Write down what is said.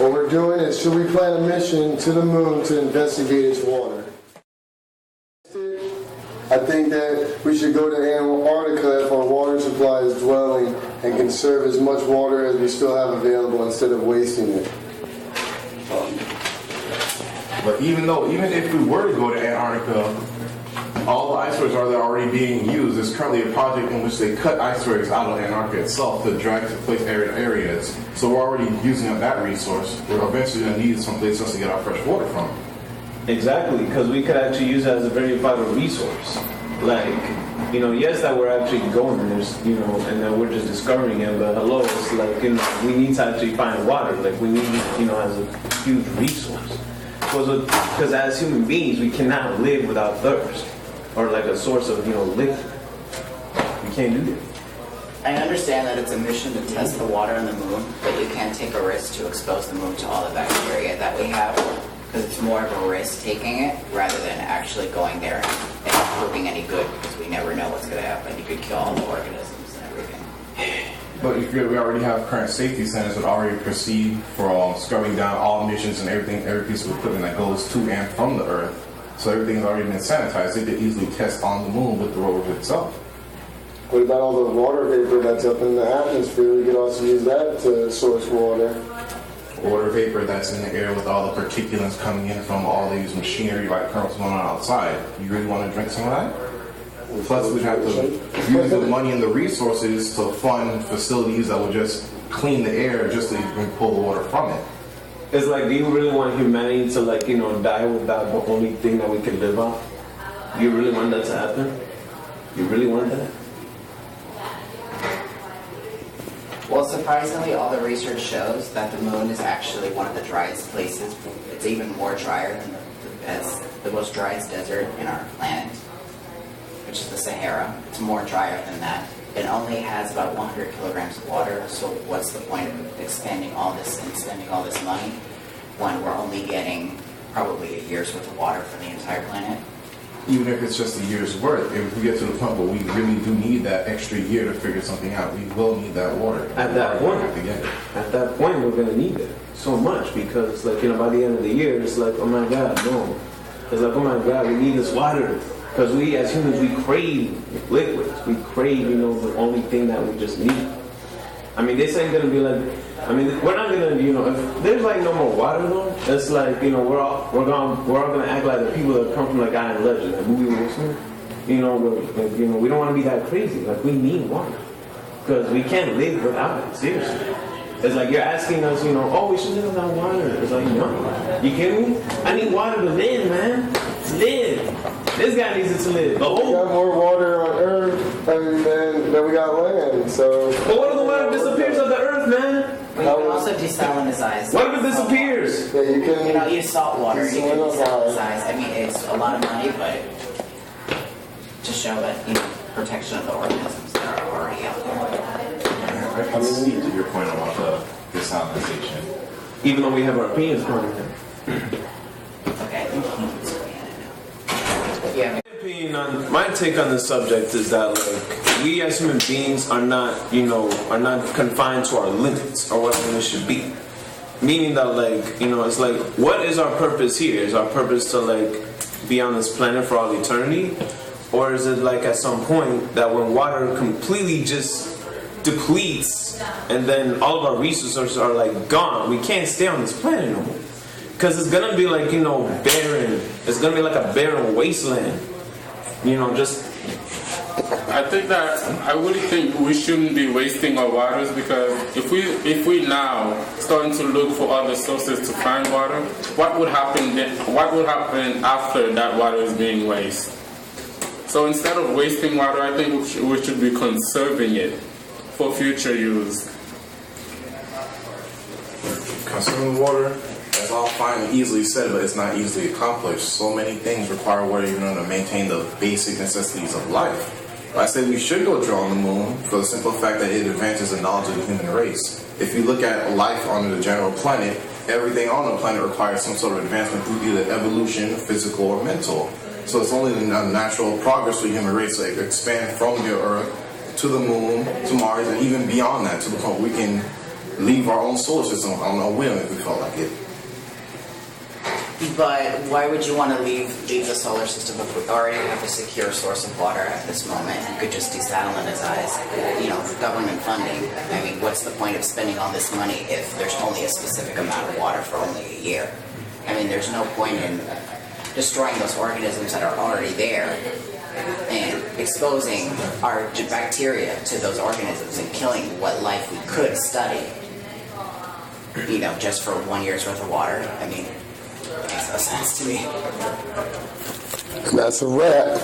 what we're doing is, should we plan a mission to the moon to investigate its water? I think that we should go to Antarctica if our water supply is dwelling and conserve as much water as we still have available instead of wasting it. But even if we were to go to Antarctica, all the icebergs are already being used. There's currently a project in which they cut icebergs out of Antarctica itself to drag to place areas. So we're already using up that resource. We're eventually going to need some place else to get our fresh water from. Exactly, because we could actually use it as a very vital resource. Like, yes, that we're actually going, and that we're just discovering it, but hello, it's like, we need to actually find water. Like, we need, as a huge resource. Because as human beings, we cannot live without thirst, or like a source of, liquid. We can't do that. I understand that it's a mission to test the water on the moon, but you can't take a risk to expose the moon to all the bacteria that we have, because it's more of a risk taking it rather than actually going there and proving any good, because we never know what's going to happen. You could kill all the organisms and everything. But we already have current safety centers that already proceed for scrubbing down all emissions and everything, every piece of equipment that goes to and from the Earth. So everything's already been sanitized. They could easily test on the moon with the rover itself. What about all the water vapor that's up in the atmosphere? We could also use that to source water. Water vapor that's in the air with all the particulates coming in from all these machinery like currently going on outside. You really want to drink some of that? Plus, we'd have to use the money and the resources to fund facilities that would just clean the air just so you can pull the water from it. It's like, do you really want humanity to, die without the only thing that we can live on? Do you really want that to happen? You really want that? Well, surprisingly, all the research shows that the moon is actually one of the driest places. It's even more drier than the most driest desert in our planet, which is the Sahara. It's more drier than that. It only has about 100 kilograms of water, so what's the point of expanding all this and spending all this money when we're only getting probably a year's worth of water for the entire planet? Even if it's just a year's worth, if we get to the point where we really do need that extra year to figure something out, we will need that water. At that point, we're going to need it so much because, by the end of the year, it's like, oh my God, no. It's like, oh my God, we need this water. Because we, as humans, we crave liquids. We crave, the only thing that we just need. I mean, this ain't going to be like, we're not going to, if there's no more water though, it's like, we're all going to act like the people that come from I Am Legend, the movie Will Smith. We don't want to be that crazy. Like, we need water. Because we can't live without it, seriously. It's like you're asking us, oh, we should live without water. It's like, no. You kidding me? I need water to live, man. To live. This guy needs it to live. We got more water on Earth than we got land, so... But what if the water disappears off the Earth, man? Well, you can also desalinize. What if it disappears? Yeah, you can... use salt water. You can desalinize. It's a lot of money, but to show that, protection of the organisms that are already out there. I can see to your point about the desalinization. Even though we have our opinions on it. Okay. My take on this subject is that we as human beings are not confined to our limits or what it should be. Meaning that it's like, what is our purpose here? Is our purpose to be on this planet for all eternity? Or is it at some point that when water completely just depletes and then all of our resources are gone, we can't stay on this planet no more? Because it's gonna be barren. It's gonna be like a barren wasteland. I think that I really think we shouldn't be wasting our waters, because if we now starting to look for other sources to find water, what would happen then? What would happen after that water is being wasted? So instead of wasting water, I think we should be conserving it for future use. Conserving water, that's all fine and easily said, but it's not easily accomplished. So many things require water even to maintain the basic necessities of life. I said we should go draw on the moon for the simple fact that it advances the knowledge of the human race. If you look at life on the general planet, everything on the planet requires some sort of advancement through either evolution, physical, or mental. So it's only the natural progress of the human race to expand from the Earth to the moon, to Mars, and even beyond that, to the point we can leave our own solar system on a whim if we felt like it. But why would you want to leave the solar system if we already have a secure source of water at this moment and could just desalinize, government funding? I mean, what's the point of spending all this money if there's only a specific amount of water for only a year? I mean, there's no point in destroying those organisms that are already there and exposing our bacteria to those organisms and killing what life we could study, just for 1 year's worth of water. I mean, it makes no sense to me. And that's a wrap.